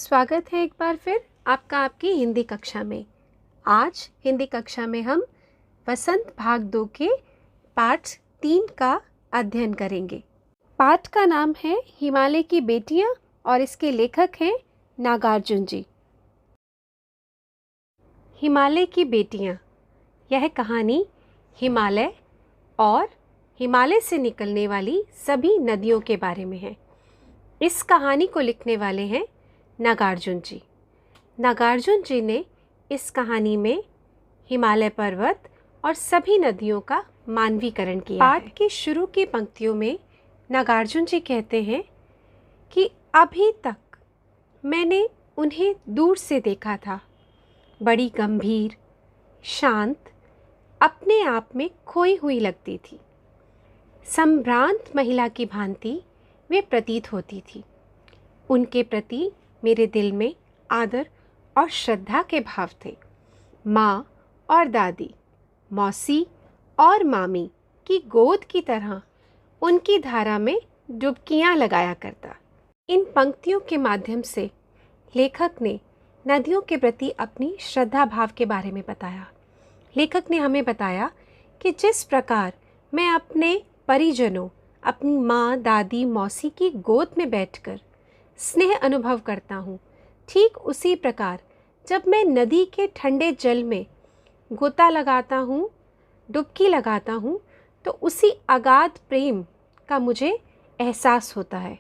स्वागत है एक बार फिर आपका आपकी हिंदी कक्षा में। आज हिंदी कक्षा में हम वसंत भाग 2 के पाठ 3 का अध्ययन करेंगे। पाठ का नाम है हिमालय की बेटियां और इसके लेखक हैं नागार्जुन जी। हिमालय की बेटियां, यह कहानी हिमालय और हिमालय से निकलने वाली सभी नदियों के बारे में है। इस कहानी को लिखने वाले हैं नागार्जुन जी। नागार्जुन जी ने इस कहानी में हिमालय पर्वत और सभी नदियों का मानवीकरण किया है। पाठ की शुरू की पंक्तियों में नागार्जुन जी कहते हैं कि अभी तक मैंने उन्हें दूर से देखा था, बड़ी गंभीर, शांत, अपने आप में खोई हुई लगती थी। संभ्रांत महिला की भांति वे प्रतीत होती थी। उनके प्रति मेरे दिल में आदर और श्रद्धा के भाव थे। माँ और दादी, मौसी और मामी की गोद की तरह उनकी धारा में डुबकियाँ लगाया करता। इन पंक्तियों के माध्यम से लेखक ने नदियों के प्रति अपनी श्रद्धा भाव के बारे में बताया। लेखक ने हमें बताया कि जिस प्रकार मैं अपने परिजनों, अपनी माँ, दादी, मौसी की गोद में बैठकर स्नेह अनुभव करता हूँ, ठीक उसी प्रकार जब मैं नदी के ठंडे जल में गोता लगाता हूँ, डुबकी लगाता हूँ, तो उसी अगाध प्रेम का मुझे एहसास होता है।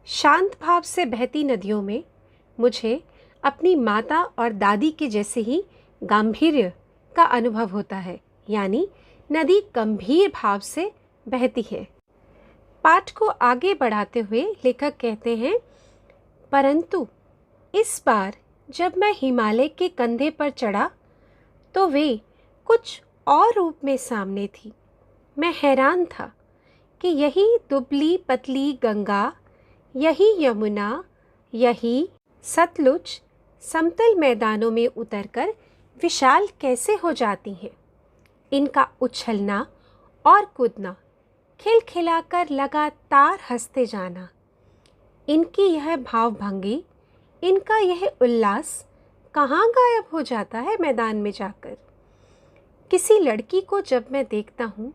शांत भाव से बहती नदियों में मुझे अपनी माता और दादी के जैसे ही गांभीर्य का अनुभव होता है, यानी नदी गंभीर भाव से बहती है। पाठ को आगे बढ़ाते हुए लेखक कहते हैं, परंतु इस बार जब मैं हिमालय के कंधे पर चढ़ा तो वे कुछ और रूप में सामने थी। मैं हैरान था कि यही दुबली पतली गंगा, यही यमुना, यही सतलुज समतल मैदानों में उतरकर विशाल कैसे हो जाती हैं। इनका उछलना और कूदना, खिलखिलाकर लगातार हंसते जाना, इनकी यह भावभंगी, इनका यह उल्लास कहाँ गायब हो जाता है मैदान में जाकर। किसी लड़की को जब मैं देखता हूँ,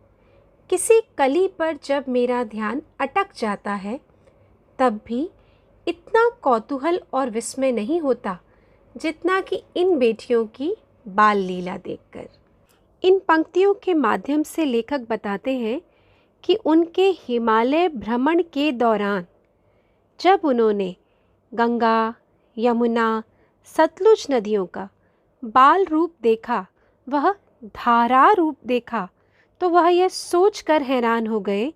किसी कली पर जब मेरा ध्यान अटक जाता है, तब भी इतना कौतूहल और विस्मय नहीं होता जितना कि इन बेटियों की बाल लीला देखकर। इन पंक्तियों के माध्यम से लेखक बताते हैं कि उनके हिमालय भ्रमण के दौरान जब उन्होंने गंगा, यमुना, सतलुज नदियों का बाल रूप देखा, वह धारा रूप देखा, तो वह यह सोचकर हैरान हो गए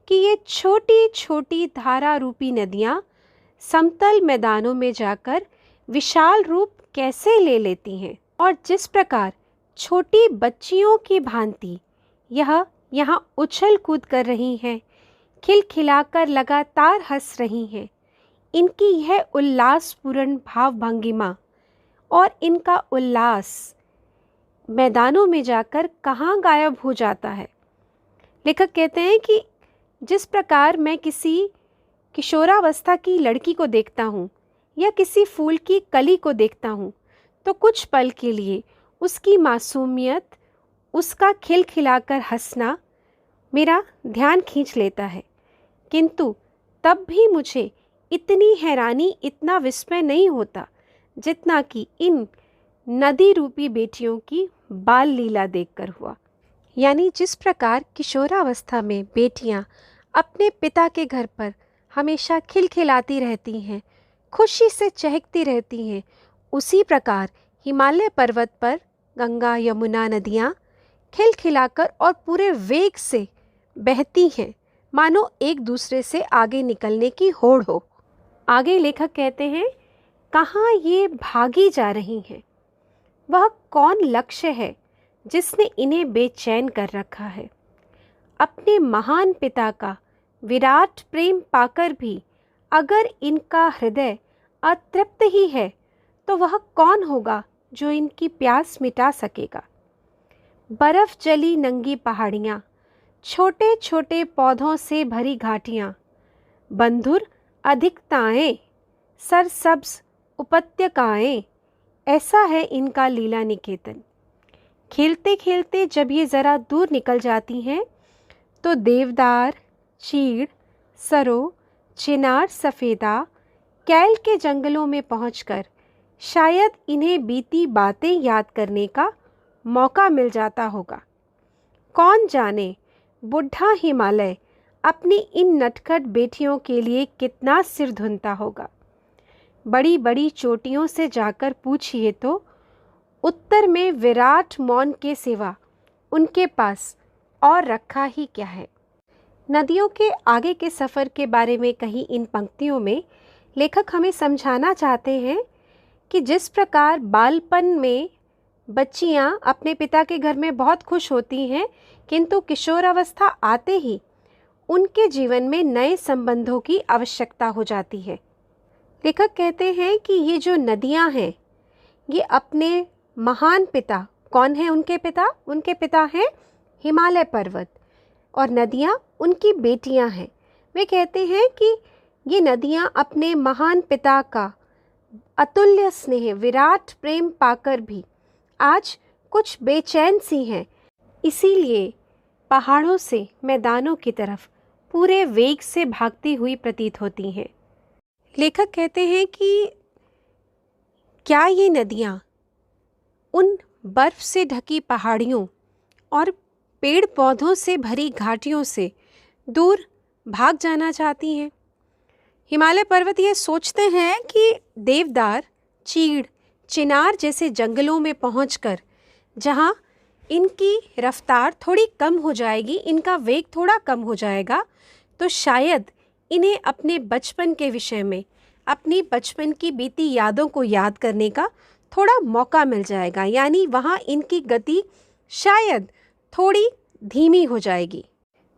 कि ये छोटी छोटी धारा रूपी नदियाँ समतल मैदानों में जाकर विशाल रूप कैसे ले लेती हैं, और जिस प्रकार छोटी बच्चियों की भांति यह यहाँ उछल कूद कर रही हैं, खिलखिलाकर लगातार हंस रही हैं। इनकी यह उल्लासपूर्ण भाव भंगिमा और इनका उल्लास मैदानों में जाकर कहाँ गायब हो जाता है। लेखक कहते हैं कि जिस प्रकार मैं किसी किशोरावस्था की लड़की को देखता हूँ या किसी फूल की कली को देखता हूँ, तो कुछ पल के लिए उसकी मासूमियत, उसका खिलखिलाकर हंसना मेरा ध्यान खींच लेता है, किंतु तब भी मुझे इतनी हैरानी, इतना विस्मय नहीं होता जितना कि इन नदी रूपी बेटियों की बाल लीला देखकर हुआ। यानी जिस प्रकार किशोरावस्था में बेटियां अपने पिता के घर पर हमेशा खिलखिलाती रहती हैं, खुशी से चहकती रहती हैं, उसी प्रकार हिमालय पर्वत पर गंगा, यमुना नदियाँ खिलखिलाकर और पूरे वेग से बहती हैं, मानो एक दूसरे से आगे निकलने की होड़ हो। आगे लेखक कहते हैं, कहाँ ये भागी जा रही हैं? वह कौन लक्ष्य है जिसने इन्हें बेचैन कर रखा है? अपने महान पिता का विराट प्रेम पाकर भी अगर इनका हृदय अतृप्त ही है, तो वह कौन होगा जो इनकी प्यास मिटा सकेगा? बर्फ जली नंगी पहाड़ियाँ, छोटे छोटे पौधों से भरी घाटियाँ, बंधुर अधिकताएं, सरसब्ज उपत्यकाएं, ऐसा है इनका लीला निकेतन। खेलते खेलते जब ये ज़रा दूर निकल जाती हैं तो देवदार, चीड़, सरो, चिनार, सफ़ेदा, कैल के जंगलों में पहुंचकर शायद इन्हें बीती बातें याद करने का मौका मिल जाता होगा। कौन जाने बुढ़ा हिमालय अपनी इन नटखट बेटियों के लिए कितना सिर धुनता होगा। बड़ी बड़ी चोटियों से जाकर पूछिए तो उत्तर में विराट मौन के सिवा उनके पास और रखा ही क्या है। नदियों के आगे के सफ़र के बारे में कही इन पंक्तियों में लेखक हमें समझाना चाहते हैं कि जिस प्रकार बालपन में बच्चियां अपने पिता के घर में बहुत खुश होती हैं, किंतु किशोरावस्था आते ही उनके जीवन में नए संबंधों की आवश्यकता हो जाती है। लेखक कहते हैं कि ये जो नदियां हैं, ये अपने महान पिता, कौन है उनके पिता? उनके पिता हैं हिमालय पर्वत, और नदियां उनकी बेटियां हैं। वे कहते हैं कि ये नदियां अपने महान पिता का अतुल्य स्नेह, विराट प्रेम पाकर भी आज कुछ बेचैन सी हैं, इसीलिए पहाड़ों से मैदानों की तरफ पूरे वेग से भागती हुई प्रतीत होती हैं। लेखक कहते हैं कि क्या ये नदियाँ उन बर्फ से ढकी पहाड़ियों और पेड़ पौधों से भरी घाटियों से दूर भाग जाना चाहती हैं? हिमालय पर्वत ये सोचते हैं कि देवदार, चीड़, चिनार जैसे जंगलों में पहुंचकर जहाँ इनकी रफ्तार थोड़ी कम हो जाएगी, इनका वेग थोड़ा कम हो जाएगा, तो शायद इन्हें अपने बचपन के विषय में, अपनी बचपन की बीती यादों को याद करने का थोड़ा मौका मिल जाएगा, यानी वहाँ इनकी गति शायद थोड़ी धीमी हो जाएगी।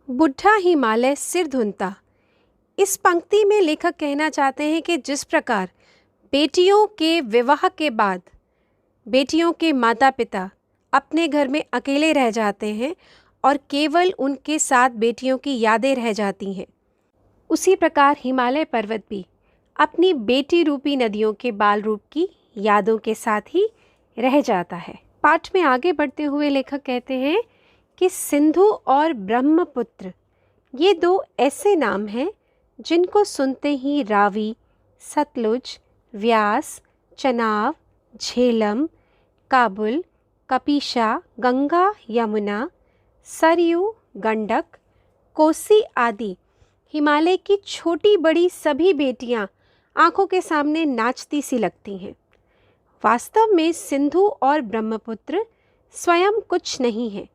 बुढ़ा हिमालय सिर धुनता, इस पंक्ति में लेखक कहना चाहते हैं कि जिस प्रकार बेटियों के विवाह के बाद बेटियों के माता पिता अपने घर में अकेले रह जाते हैं और केवल उनके साथ बेटियों की यादें रह जाती हैं, उसी प्रकार हिमालय पर्वत भी अपनी बेटी रूपी नदियों के बाल रूप की यादों के साथ ही रह जाता है। पाठ में आगे बढ़ते हुए लेखक कहते हैं कि सिंधु और ब्रह्मपुत्र ये दो ऐसे नाम हैं जिनको सुनते ही रावी, सतलुज, व्यास, चनाब, झेलम, काबुल, कपीशा, गंगा, यमुना, सरयू, गंडक, कोसी आदि हिमालय की छोटी बड़ी सभी बेटियां आंखों के सामने नाचती सी लगती हैं। वास्तव में सिंधु और ब्रह्मपुत्र स्वयं कुछ नहीं है।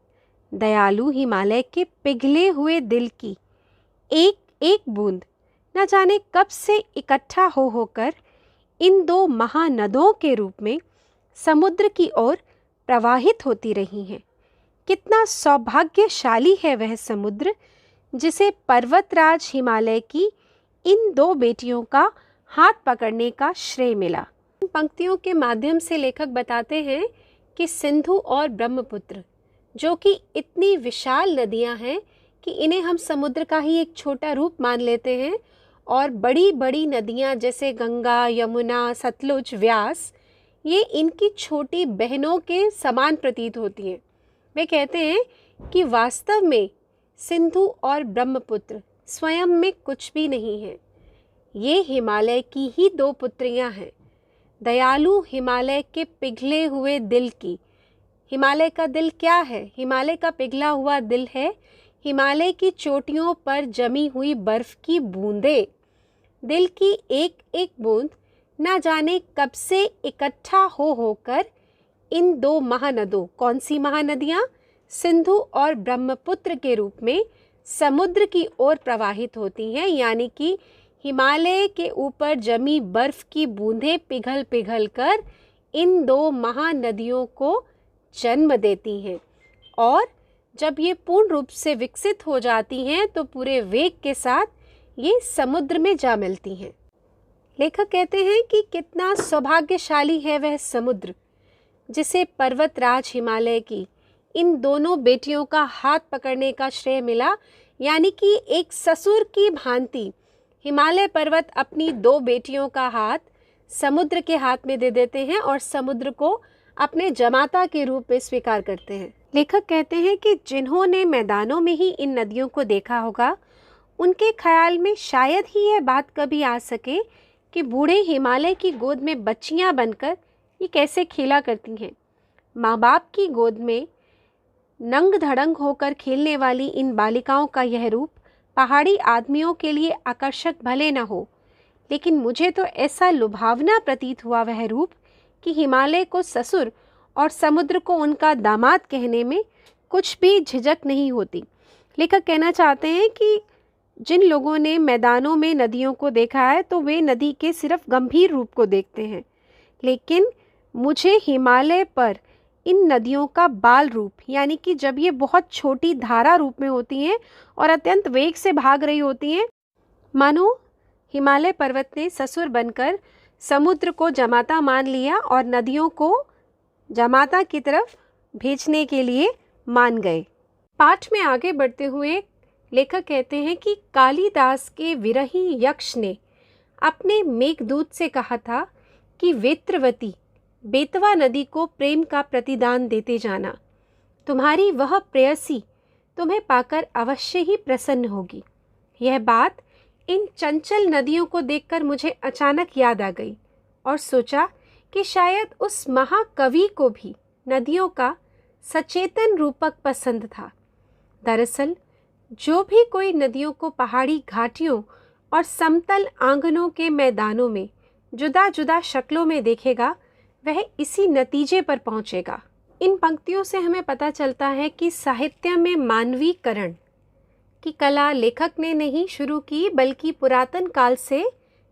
दयालु हिमालय के पिघले हुए दिल की एक एक बूंद न जाने कब से इकट्ठा हो होकर इन दो महानदों के रूप में समुद्र की ओर प्रवाहित होती रही हैं। कितना सौभाग्यशाली है वह समुद्र जिसे पर्वतराज हिमालय की इन दो बेटियों का हाथ पकड़ने का श्रेय मिला। इन पंक्तियों के माध्यम से लेखक बताते हैं कि सिंधु और ब्रह्मपुत्र जो कि इतनी विशाल नदियां हैं कि इन्हें हम समुद्र का ही एक छोटा रूप मान लेते हैं, और बड़ी बड़ी नदियां जैसे गंगा, यमुना, सतलुज, व्यास ये इनकी छोटी बहनों के समान प्रतीत होती हैं। वे कहते हैं कि वास्तव में सिंधु और ब्रह्मपुत्र स्वयं में कुछ भी नहीं है, ये हिमालय की ही दो पुत्रियां हैं। दयालु हिमालय के पिघले हुए दिल की, हिमालय का दिल क्या है? हिमालय का पिघला हुआ दिल है हिमालय की चोटियों पर जमी हुई बर्फ की बूंदें। दिल की एक एक बूंद ना जाने कब से इकट्ठा हो होकर इन दो महानदों, कौन सी महानदियाँ? सिंधु और ब्रह्मपुत्र के रूप में समुद्र की ओर प्रवाहित होती हैं, यानी कि हिमालय के ऊपर जमी बर्फ की बूंदें पिघल पिघल कर इन दो महानदियों को जन्म देती हैं, और जब ये पूर्ण रूप से विकसित हो जाती हैं तो पूरे वेग के साथ ये समुद्र में जा मिलती हैं। लेखक कहते हैं कि कितना सौभाग्यशाली है वह समुद्र जिसे पर्वतराज हिमालय की इन दोनों बेटियों का हाथ पकड़ने का श्रेय मिला, यानी कि एक ससुर की भांति हिमालय पर्वत अपनी दो बेटियों का हाथ समुद्र के हाथ में दे देते हैं और समुद्र को अपने जमाता के रूप में स्वीकार करते हैं। लेखक कहते हैं कि जिन्होंने मैदानों में ही इन नदियों को देखा होगा, उनके ख्याल में शायद ही यह बात कभी आ सके कि बूढ़े हिमालय की गोद में बच्चियां बनकर ये कैसे खेला करती हैं। माँ बाप की गोद में नंग धड़ंग होकर खेलने वाली इन बालिकाओं का यह रूप पहाड़ी आदमियों के लिए आकर्षक भले न हो, लेकिन मुझे तो ऐसा लुभावना प्रतीत हुआ वह रूप कि हिमालय को ससुर और समुद्र को उनका दामाद कहने में कुछ भी झिझक नहीं होती। लेखक कहना चाहते हैं कि जिन लोगों ने मैदानों में नदियों को देखा है तो वे नदी के सिर्फ गंभीर रूप को देखते हैं, लेकिन मुझे हिमालय पर इन नदियों का बाल रूप, यानी कि जब ये बहुत छोटी धारा रूप में होती हैं और अत्यंत वेग से भाग रही होती हैं, मानो हिमालय पर्वत ने ससुर बनकर समुद्र को जमाता मान लिया और नदियों को जमाता की तरफ भेजने के लिए मान गए। पाठ में आगे बढ़ते हुए लेखक कहते हैं कि कालिदास के विरही यक्ष ने अपने मेघदूत से कहा था कि वेत्रवती, बेतवा नदी को प्रेम का प्रतिदान देते जाना। तुम्हारी वह प्रेयसी तुम्हें पाकर अवश्य ही प्रसन्न होगी। यह बात इन चंचल नदियों को देखकर मुझे अचानक याद आ गई और सोचा कि शायद उस महाकवि को भी नदियों का सचेतन रूपक पसंद था। दरअसल जो भी कोई नदियों को पहाड़ी घाटियों और समतल आंगनों के मैदानों में जुदा जुदा शक्लों में देखेगा, वह इसी नतीजे पर पहुंचेगा। इन पंक्तियों से हमें पता चलता है कि साहित्य में मानवीकरण की कला लेखक ने नहीं शुरू की, बल्कि पुरातन काल से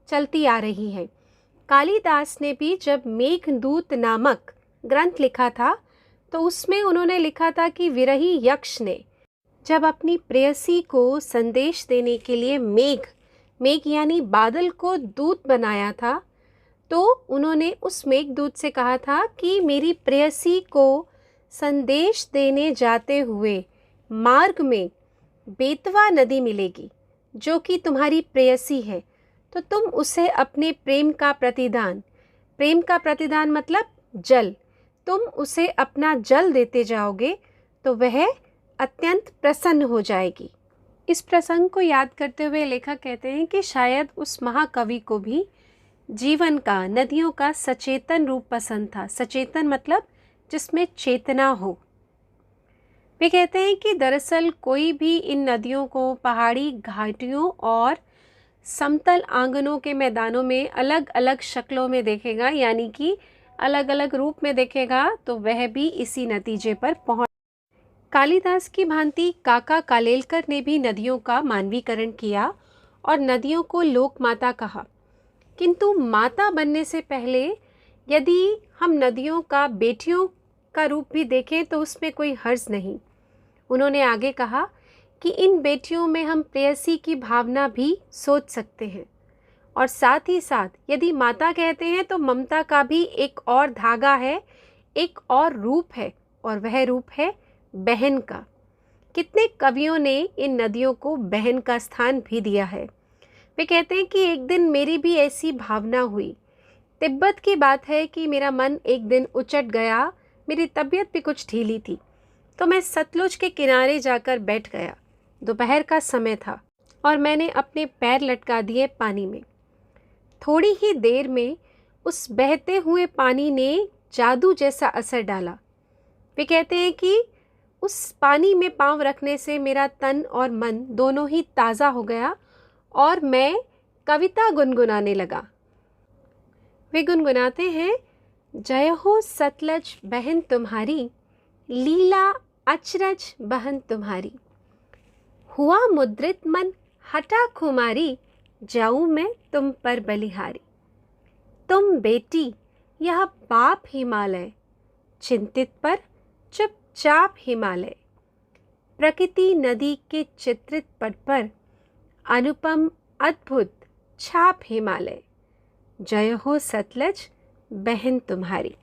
चलती आ रही है। कालिदास ने भी जब मेघदूत नामक ग्रंथ लिखा था तो उसमें उन्होंने लिखा था कि विरही यक्ष ने जब अपनी प्रेयसी को संदेश देने के लिए मेघ यानी बादल को दूत बनाया था, तो उन्होंने उस मेघदूत से कहा था कि मेरी प्रेयसी को संदेश देने जाते हुए मार्ग में बेतवा नदी मिलेगी जो कि तुम्हारी प्रेयसी है, तो तुम उसे अपने प्रेम का प्रतिदान मतलब जल, तुम उसे अपना जल देते जाओगे तो वह अत्यंत प्रसन्न हो जाएगी। इस प्रसंग को याद करते हुए लेखक कहते हैं कि शायद उस महाकवि को भी जीवन का, नदियों का सचेतन रूप पसंद था। सचेतन मतलब जिसमें चेतना हो। वे कहते हैं कि दरअसल कोई भी इन नदियों को पहाड़ी घाटियों और समतल आंगनों के मैदानों में अलग अलग शक्लों में देखेगा, यानी कि अलग अलग रूप में देखेगा, तो वह भी इसी नतीजे पर पहुंच। कालिदास की भांति काका कालेलकर ने भी नदियों का मानवीकरण किया और नदियों को लोक माता कहा, किंतु माता बनने से पहले यदि हम नदियों का बेटियों का रूप भी देखें तो उसमें कोई हर्ज नहीं। उन्होंने आगे कहा कि इन बेटियों में हम प्रेयसी की भावना भी सोच सकते हैं, और साथ ही साथ यदि माता कहते हैं तो ममता का भी एक और धागा है, एक और रूप है, और वह रूप है बहन का। कितने कवियों ने इन नदियों को बहन का स्थान भी दिया है। वे कहते हैं कि एक दिन मेरी भी ऐसी भावना हुई। तिब्बत की बात है कि मेरा मन एक दिन उचट गया, मेरी तबीयत भी कुछ ढीली थी, तो मैं सतलुज के किनारे जाकर बैठ गया। दोपहर का समय था और मैंने अपने पैर लटका दिए पानी में। थोड़ी ही देर में उस बहते हुए पानी ने जादू जैसा असर डाला। वे कहते हैं कि उस पानी में पांव रखने से मेरा तन और मन दोनों ही ताज़ा हो गया और मैं कविता गुनगुनाने लगा। वे गुनगुनाते हैं, जय हो सतलज बहन तुम्हारी, लीला अचरज बहन तुम्हारी, हुआ मुद्रित मन हटा खुमारी, जाऊं मैं तुम पर बलिहारी। तुम बेटी यह बाप हिमालय, चिंतित पर चुपचाप हिमालय, प्रकृति नदी के चित्रित पट पर अनुपम अद्भुत छाप हिमालय, जय हो सतलज बहन तुम्हारी।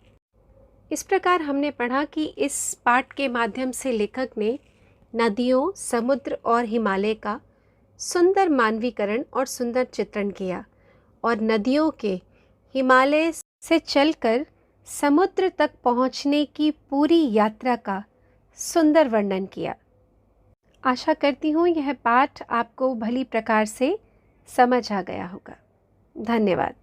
इस प्रकार हमने पढ़ा कि इस पाठ के माध्यम से लेखक ने नदियों, समुद्र और हिमालय का सुंदर मानवीकरण और सुंदर चित्रण किया, और नदियों के, हिमालय से चलकर समुद्र तक पहुंचने की पूरी यात्रा का सुंदर वर्णन किया। आशा करती हूँ यह पाठ आपको भली प्रकार से समझ आ गया होगा। धन्यवाद।